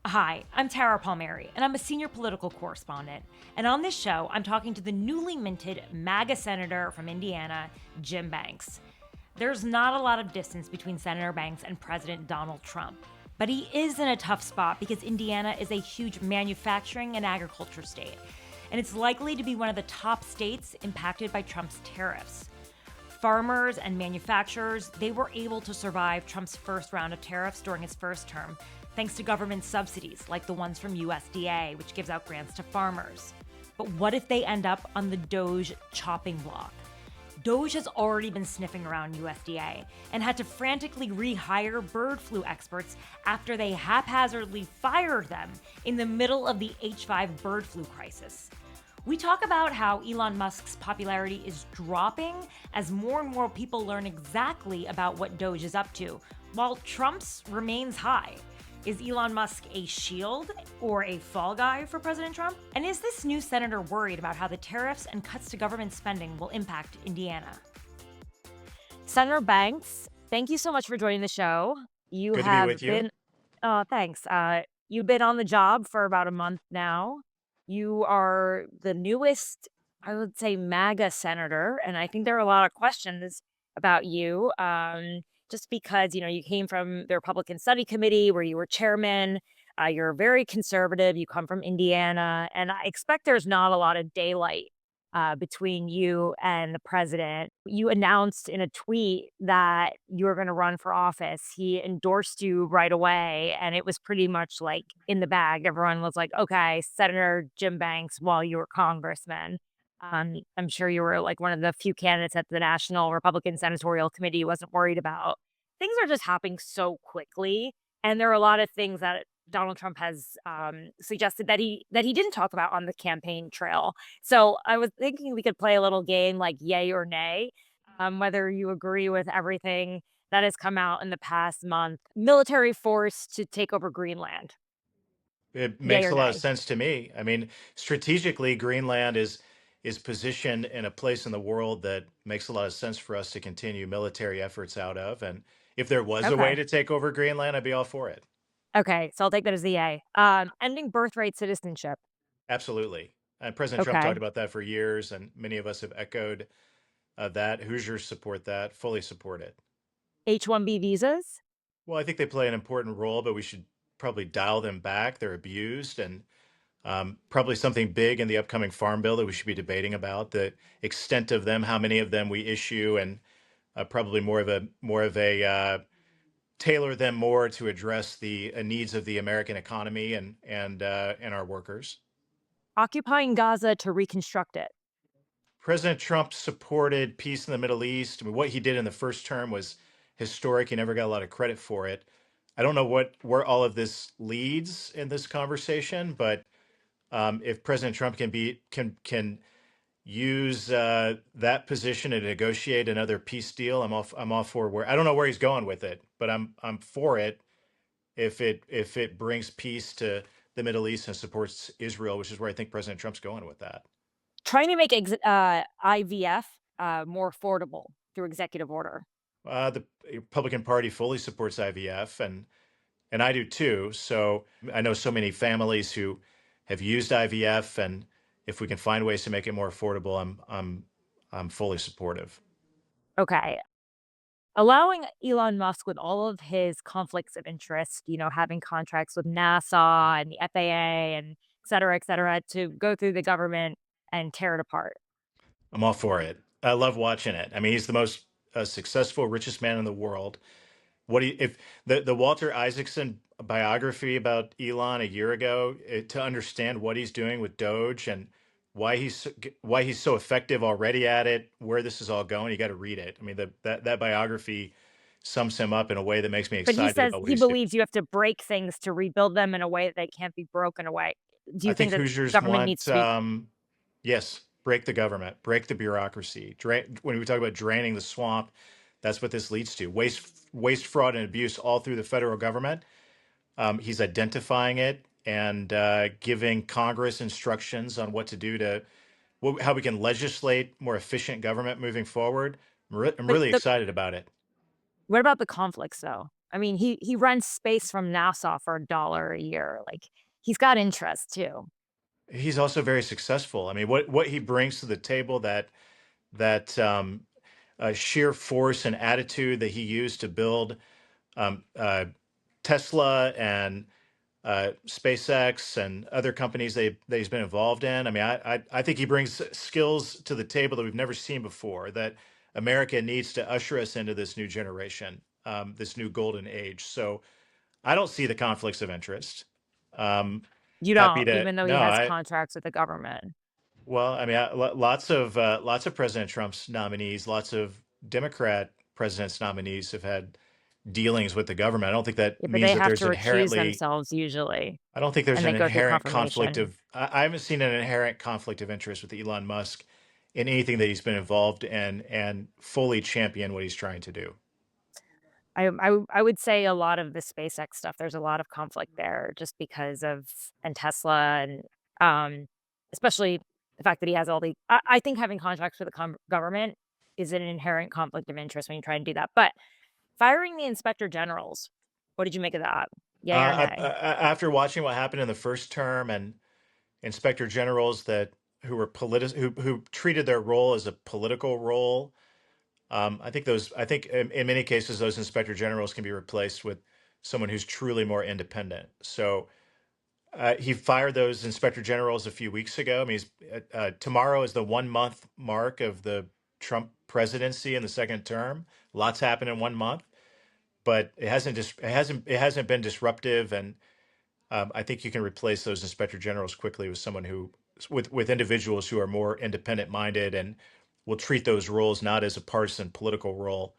Hi, I'm Tara Palmeri, and I'm a senior political correspondent. And on this show, I'm talking to the newly minted MAGA Senator from Indiana, Jim Banks. There's not a lot of distance between Senator Banks and President Donald Trump, but he is in a tough spot because Indiana is a huge manufacturing and agriculture state, and it's likely to be one of the top states impacted by Trump's tariffs. Farmers and manufacturers, they were able to survive Trump's first round of tariffs during his first term, thanks to government subsidies like the ones from USDA, which gives out grants to farmers. But what if they end up on the DOGE chopping block? DOGE has already been sniffing around USDA and had to frantically rehire bird flu experts after they haphazardly fired them in the middle of the H5 bird flu crisis. We talk about how Elon Musk's popularity is dropping as more and more people learn exactly about what DOGE is up to, while Trump's remains high. Is Elon Musk a shield or a fall guy for President Trump? And is this new senator worried about how the tariffs and cuts to government spending will impact Indiana? Senator Banks, thank you so much for joining the show. You Good to be have with you. been, thanks. You've been on the job for about a month now. You are the newest, I would say, MAGA senator, and I think there are a lot of questions about you. Just because you came from the Republican Study Committee where you were chairman. You're very conservative. You come from Indiana, and I expect there's not a lot of daylight between you and the president. You announced in a tweet that you were going to run for office. He endorsed you right away, and it was pretty much like in the bag. Everyone was like, okay, Senator Jim Banks while you were congressman. I'm sure you were like one of the few candidates at the National Republican Senatorial Committee wasn't worried about. Things are just happening so quickly, and there are a lot of things that Donald Trump has suggested that he didn't talk about on the campaign trail. So I was thinking we could play a little game like yay or nay, whether you agree with everything that has come out in the past month. Military force to take over Greenland. It Yay makes or a lot of nay? sense to me. I mean, strategically, Greenland is positioned in a place in the world that makes a lot of sense for us to continue military efforts out of. And if there was a way Okay. to take over Greenland, I'd be all for it. Okay. So I'll take that as a yay. Ending birthright citizenship. Absolutely. And President Trump talked Okay. about that for years, and many of us have echoed that. Hoosiers support that, fully support it. H-1B visas. Well, I think they play an important role, but we should probably dial them back. They're abused, and probably something big in the upcoming farm bill that we should be debating about the extent of them, how many of them we issue, and probably more of a tailor them more to address the needs of the American economy and our workers. Occupying Gaza to reconstruct it. President Trump supported peace in the Middle East. I mean, what he did in the first term was historic. He never got a lot of credit for it. I don't know where all of this leads in this conversation, but if President Trump can use that position to negotiate another peace deal, I'm all for where I don't know where he's going with it, but I'm for it if it brings peace to the Middle East and supports Israel, which is where I think President Trump's going with that. Trying to make IVF more affordable through executive order. The Republican Party fully supports IVF, and I do too. So I know so many families who have used IVF, and if we can find ways to make it more affordable, I'm fully supportive. Okay. Allowing Elon Musk with all of his conflicts of interest, having contracts with NASA and the FAA and et cetera, to go through the government and tear it apart. I'm all for it. I love watching it. I mean, he's the most successful, richest man in the world. If the Walter Isaacson biography about Elon a year ago, to understand what he's doing with Doge and why he's so effective already at it, where this is all going, you got to read it. I mean, that biography sums him up in a way that makes me But he excited says about what he he's doing. believes you have to break things to rebuild them in a way that they can't be broken away. Do I you think think that Hoosiers government want, needs to be yes, break the government, break the bureaucracy. When we talk about draining the swamp, that's what this leads to: waste, fraud, and abuse all through the federal government. He's identifying it and giving Congress instructions on what to do how we can legislate more efficient government moving forward. I'm but really excited about it. what about the conflicts though? I mean, he rents space from NASA for $1 a year. Like, he's got interest too. He's also very successful. I mean, what he brings to the table, that sheer force and attitude that he used to build um, uh, Tesla and SpaceX and other companies that he's been involved in. I mean, I think he brings skills to the table that we've never seen before. That America needs to usher us into this new generation, this new golden age. So I don't see the conflicts of interest. Um, You happy don't, to even though he no, has I contracts with the government. well, I mean, lots of President Trump's nominees, lots of Democrat presidents' nominees have had dealings with the government. I don't think that Yeah, but means they that have there's to recuse inherently themselves usually, I don't think there's and an they go through inherent conflict confirmation. of I haven't seen an inherent conflict of interest with Elon Musk in anything that he's been involved in and fully champion what he's trying to do. I would say a lot of the SpaceX stuff, there's a lot of conflict there just because of and Tesla and, um, especially the fact that he has all the I think having contracts with the government is an inherent conflict of interest when you try and do that, but firing the inspector generals, what did you make of that? Yay or nay? After watching what happened in the first term and inspector generals that who treated their role as a political role, I think in many cases those inspector generals can be replaced with someone who's truly more independent. So he fired those inspector generals a few weeks ago. I mean, tomorrow is the 1 month mark of the Trump presidency in the second term. Lots happened in 1 month, but it hasn't been disruptive, and I think you can replace those inspector generals quickly with someone who with individuals who are more independent minded and will treat those roles not as a partisan political role,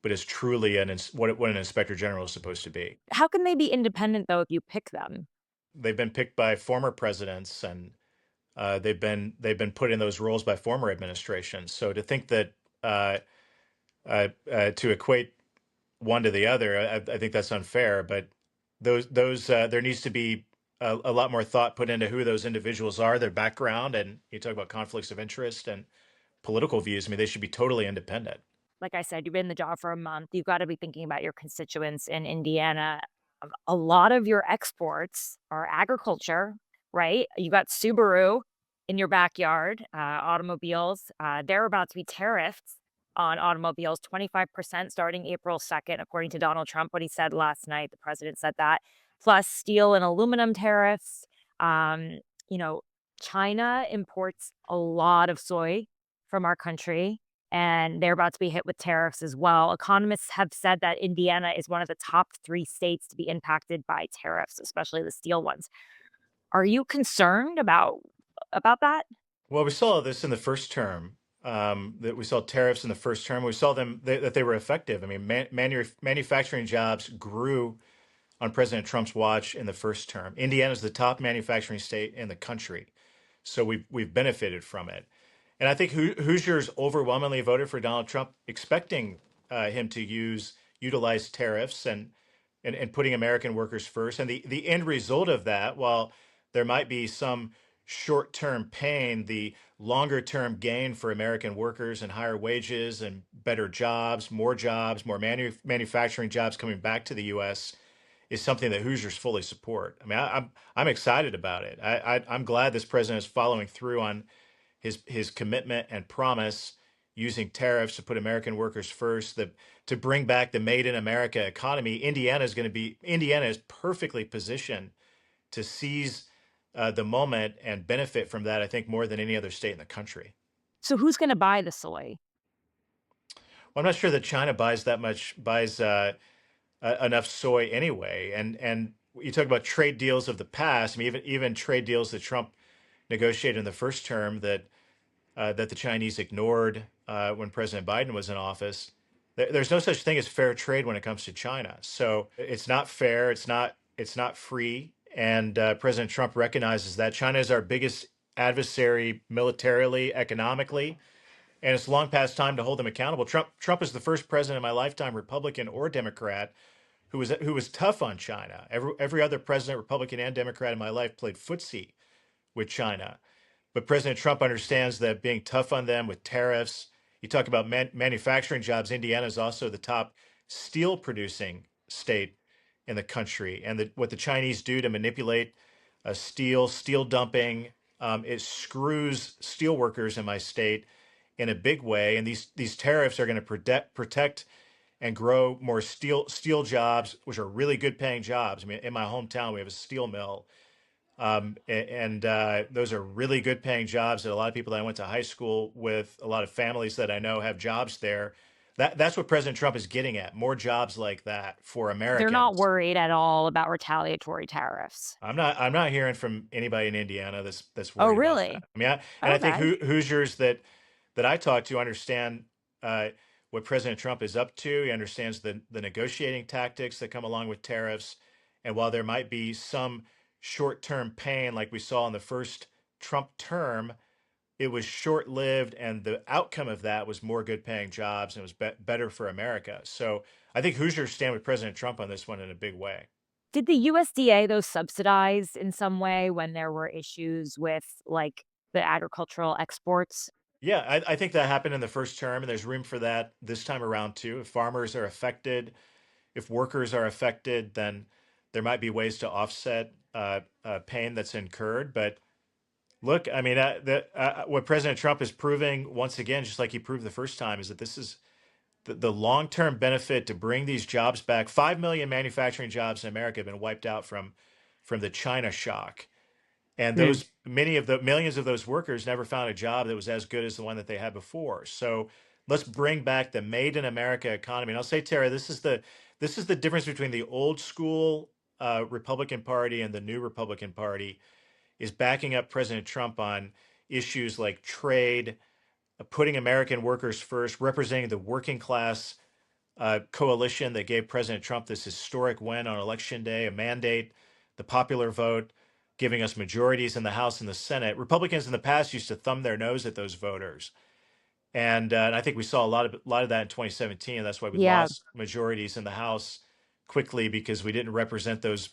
but as truly what an inspector general is supposed to be. How can they be independent though if you pick them? They've been picked by former presidents, and they've been put in those roles by former administrations. So to think that to equate one to the other, I think that's unfair. But those there needs to be a lot more thought put into who those individuals are, their background, and you talk about conflicts of interest and political views. I mean, they should be totally independent. Like I said, you've been in the job for a month. You've got to be thinking about your constituents in Indiana. A lot of your exports are agriculture, right? You got Subaru in your backyard, automobiles. They're about to be tariffed on automobiles, 25% starting April 2nd, according to Donald Trump, what he said last night. The president said that, plus steel and aluminum tariffs. Um, you know, China imports a lot of soy from our country and they're about to be hit with tariffs as well. Economists have said that Indiana is one of the top 3 states to be impacted by tariffs, especially the steel ones. Are you concerned about that? Well, we saw this in the first term. That we saw tariffs in the first term. We saw that they were effective. I mean, manufacturing jobs grew on President Trump's watch in the first term. Indiana is the top manufacturing state in the country, so we've benefited from it. And I think Hoosiers overwhelmingly voted for Donald Trump, expecting him to utilize tariffs and putting American workers first. And the end result of that, while there might be some short-term pain, the longer-term gain for American workers and higher wages and better jobs, more manufacturing jobs coming back to the U.S. is something that Hoosiers fully support. I mean, I'm excited about it. I'm glad this president is following through on his commitment and promise using tariffs to put American workers first, to bring back the made in America economy. Indiana is perfectly positioned to seize the moment and benefit from that, I think, more than any other state in the country. So who's going to buy the soy? Well, I'm not sure that China buys enough soy anyway. And you talk about trade deals of the past. I mean, even trade deals that Trump negotiated in the first term that the Chinese ignored when President Biden was in office. There's no such thing as fair trade when it comes to China. So it's not fair. It's not free. And President Trump recognizes that China is our biggest adversary militarily, economically, and it's long past time to hold them accountable. Trump is the first president in my lifetime, Republican or Democrat, who was tough on China. Every other president, Republican and Democrat in my life, played footsie with China. But President Trump understands that being tough on them with tariffs. You talk about manufacturing jobs. Indiana is also the top steel producing state in the country. And what the Chinese do to manipulate steel dumping, it screws steel workers in my state in a big way. And these tariffs are going to protect and grow more steel jobs, which are really good paying jobs. I mean, in my hometown, we have a steel mill, and those are really good paying jobs that a lot of people that I went to high school with, a lot of families that I know have jobs there. That's what President Trump is getting at, more jobs like that for They're not Americans. worried at all about retaliatory tariffs. I'm not hearing from anybody in Indiana that's Oh, worried about that. really? I mean, I think Okay. Hoosiers that I talk to understand uh, what President Trump is up to. He understands the negotiating tactics that come along with tariffs. And while there might be some short-term pain, like we saw in the first Trump term, it was short-lived, and the outcome of that was more good-paying jobs, and it was better for America. So I think Hoosiers stand with President Trump on this one in a big way. Did the USDA, though, subsidize in some way when there were issues with, like, the agricultural exports? Yeah, I think that happened in the first term, and there's room for that this time around too. If farmers are affected, if workers are affected, then there might be ways to offset pain that's incurred. But look, I mean, what President Trump is proving once again, just like he proved the first time, is that this is the long-term benefit to bring these jobs back. 5 million manufacturing jobs in America have been wiped out from the China shock. And Mm. those many of the millions of those workers never found a job that was as good as the one that they had before. So let's bring back the made in America economy. And I'll say, Tara, this is the difference between the old school Republican Party and the new Republican Party is backing up President Trump on issues like trade, putting American workers first, representing the working class coalition that gave President Trump this historic win on election day, a mandate, the popular vote, giving us majorities in the House and the Senate. Republicans in the past used to thumb their nose at those voters, and I think we saw a lot of that in 2017. And that's why we Yeah, lost majorities in the House quickly because we didn't represent those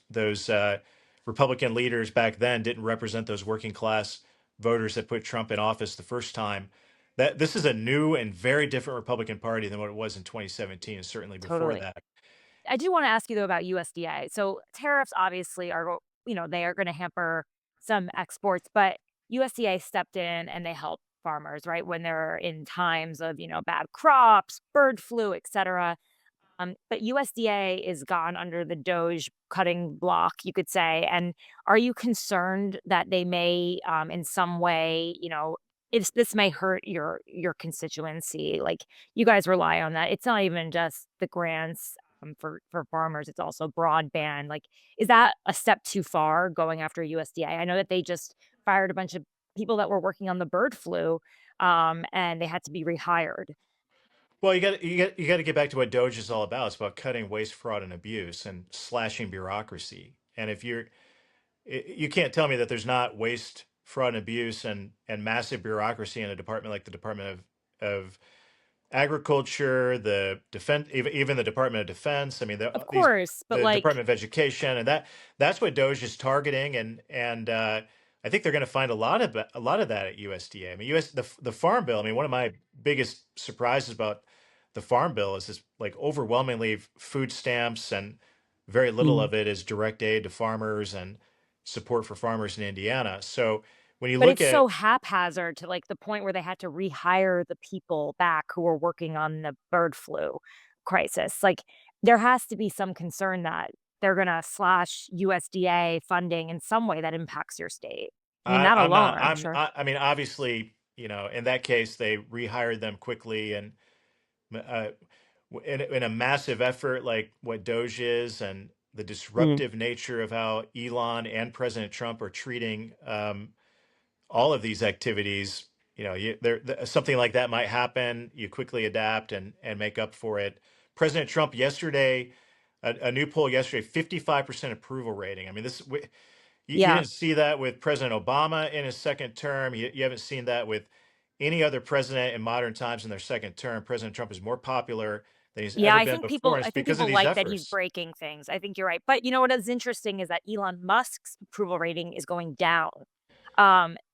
Republican leaders back then didn't represent those working class voters that put Trump in office the first time. That this is a new and very different Republican Party than what it was in 2017, and certainly before totally. that. I do wanna ask you, though, about USDA. So, tariffs obviously they are gonna hamper some exports, but USDA stepped in and they helped farmers, right? When they're in times of, bad crops, bird flu, etcetera. But USDA is gone under the DOGE cutting block, you could say. And are you concerned that they may, in some way, this may hurt your constituency? Like you guys rely on that. It's not even just the grants for farmers; it's also broadband. Like, is that a step too far going after USDA? I know that they just fired a bunch of people that were working on the bird flu, and they had to be rehired. Well, you got to get back to what DOGE is all about. It's about cutting waste, fraud, and abuse, and slashing bureaucracy. And if you can't tell me that there's not waste, fraud, and abuse, and massive bureaucracy in a department like the Department of Agriculture, the defense, even the Department of Defense. I mean, Of course, but the like, Department of Education, and that's what DOGE is targeting, and I think they're going to find a lot of that at USDA. I mean, the Farm Bill. I mean, one of my biggest surprises about the Farm Bill is this like overwhelmingly food stamps, and very little of it is direct aid to farmers and support for farmers in Indiana. So when you but look it's at so haphazard to, like, the point where they had to rehire the people back who were working on the bird flu crisis. Like, there has to be some concern that they're gonna slash USDA funding in some way that impacts your state. I mean, that I'm not. alone, I'm sure. I mean, obviously, in that case, they rehired them quickly, and uh, in a massive effort like what Doge is, and the Mm. disruptive nature of how Elon and President Trump are treating all of these activities. Something like that might happen. You quickly adapt and make up for it. President Trump yesterday, a new poll yesterday, 55% approval rating. I mean, you Yeah. didn't see that with President Obama in his second term. You haven't seen that with any other president in modern times in their second term. President Trump is more popular than he's Yeah, ever I been think before, people and I it's think because of people these like that he's efforts. breaking things. I think you're right. But you know what is interesting is that Elon Musk's approval rating is going down.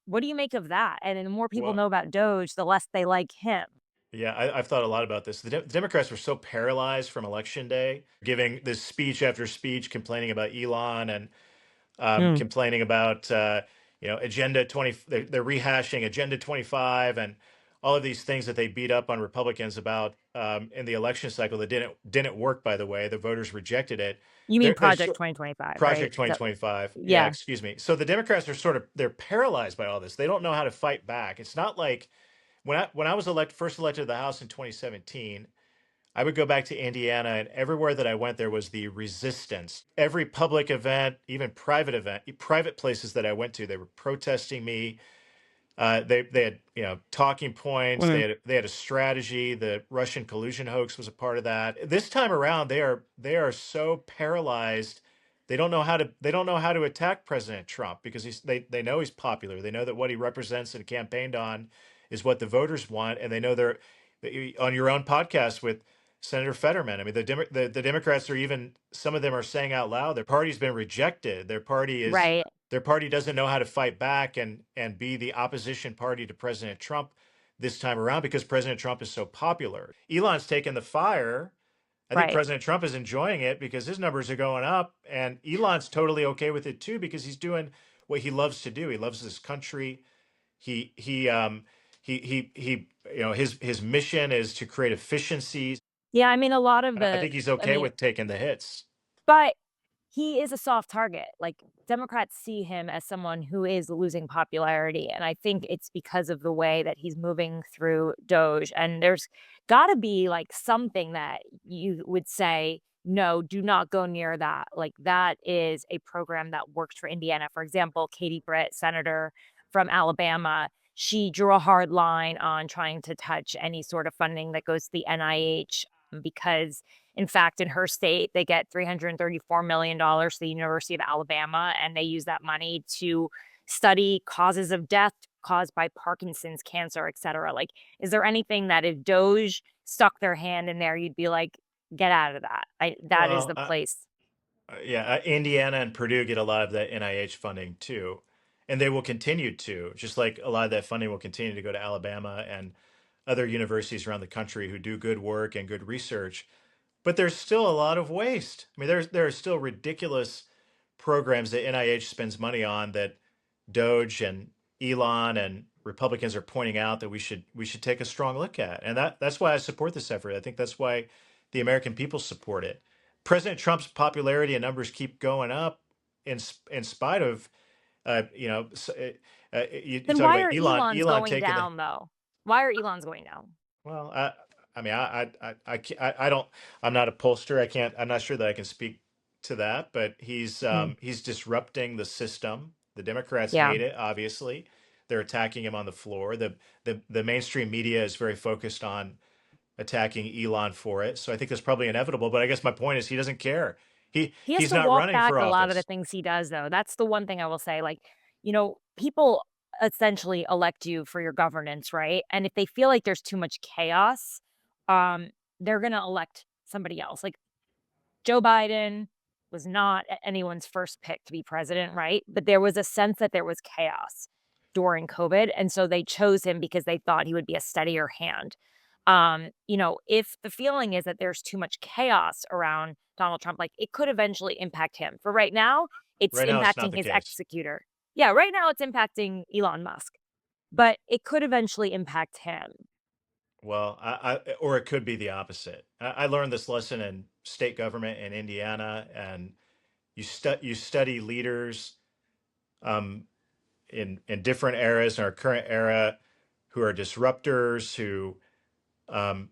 What do you make of that? And the more people Well, know about Doge, the less they like him. Yeah, I've thought a lot about this. The Democrats were so paralyzed from election day, giving this speech after speech, complaining about Elon and Mm. complaining about Agenda 20. They're rehashing Agenda 25 and all of these things that they beat up on Republicans about in the election cycle that didn't work. By the way, the voters rejected it. You mean They're Project 2025, right? Project 2025. Yeah, Yeah. excuse me. So the Democrats are they're paralyzed by all this. They don't know how to fight back. It's not like when I was first elected to the House in 2017, I would go back to Indiana, and everywhere that I went, there was the resistance. Every public event, even private places that I went to, they were protesting me. They had talking points. Mm. They had a strategy. The Russian collusion hoax was a part of that. This time around, they are so paralyzed. They don't know how to attack President Trump because they know he's popular. They know that what he represents and campaigned on is what the voters want, and they know on your own podcast with Senator Fetterman. I mean, the Democrats are even some of them are saying out loud their party's been rejected. Right. Their party doesn't know how to fight back and be the opposition party to President Trump this time around because President Trump is so popular. Elon's taken the fire. I think Right. President Trump is enjoying it because his numbers are going up, and Elon's totally okay with it too because he's doing what he loves to do. He loves this country. His mission is to create efficiencies. Yeah, I mean, a lot of I the think he's I okay mean, with taking the hits. but he is a soft target. Like, Democrats see him as someone who is losing popularity, and I think it's because of the way that he's moving through DOGE, and there's gotta be, like, something that you would say, "No, do not go near that." Like, that is a program that works for Indiana. For example, Katie Britt, senator from Alabama, she drew a hard line on trying to touch any sort of funding that goes to the NIH, because in fact, in her state, they get $334 million to the University of Alabama, and they use that money to study causes of death caused by Parkinson's, cancer, et cetera. Like, is there anything that if DOGE stuck their hand in there, you'd be like, get out of that? That is Well, the place. yeah, Indiana and Purdue get a lot of that NIH funding too, and they will continue to, just like a lot of that funding will continue to go to Alabama and other universities around the country who do good work and good research. But there's still a lot of waste. I mean, there are still ridiculous programs that NIH spends money on that DOGE and Elon and Republicans are pointing out that we should take a strong look at. And that's why I support this effort. I think that's why the American people support it. President Trump's popularity and numbers keep going up in spite of you Then talk why about are Elon's Elon going taking the down, though? Why are Elon's going down? well, I mean, I don't, I'm not a pollster. I'm not sure that I can speak to that, but Mm, he's disrupting the system. The Democrats yeah. hate it, obviously. They're attacking him on the floor. The mainstream media is very focused on attacking Elon for it. So I think that's probably inevitable. But I guess my point is he doesn't care. He has He's to not walk running back for a lot of the office. things he does, though. That's the one thing I will say. Like, people essentially elect you for your governance, right? And if they feel like there's too much chaos, they're gonna elect somebody else. Like, Joe Biden was not anyone's first pick to be president, right? But there was a sense that there was chaos during COVID, and so they chose him because they thought he would be a steadier hand. If the feeling is that there's too much chaos around Donald Trump, like, it could eventually impact him. For right now, it's Right now, it's not impacting the his case. executor. Yeah, right now it's impacting Elon Musk, but it could eventually impact him. Well, or it could be the opposite. I learned this lesson in state government in Indiana, and you study leaders um, in different eras in our current era who are disruptors who um,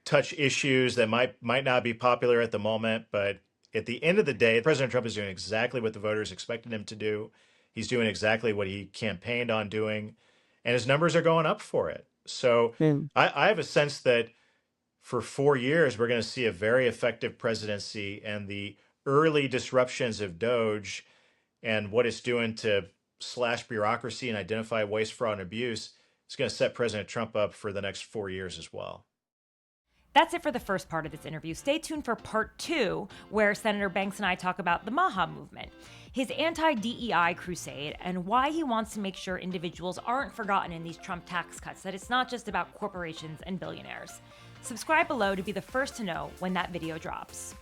touch issues that might not be popular at the moment, but at the end of the day, President Trump is doing exactly what the voters expected him to do. He's doing exactly what he campaigned on doing, and his numbers are going up for it. So Mm. I have a sense that for 4 years, we're going to see a very effective presidency, and the early disruptions of DOGE and what it's doing to slash bureaucracy and identify waste, fraud, and abuse is going to set President Trump up for the next 4 years as well. That's it for the first part of this interview. Stay tuned for part 2, where Senator Banks and I talk about the MAGA movement, his anti-DEI crusade, and why he wants to make sure individuals aren't forgotten in these Trump tax cuts, that it's not just about corporations and billionaires. Subscribe below to be the first to know when that video drops.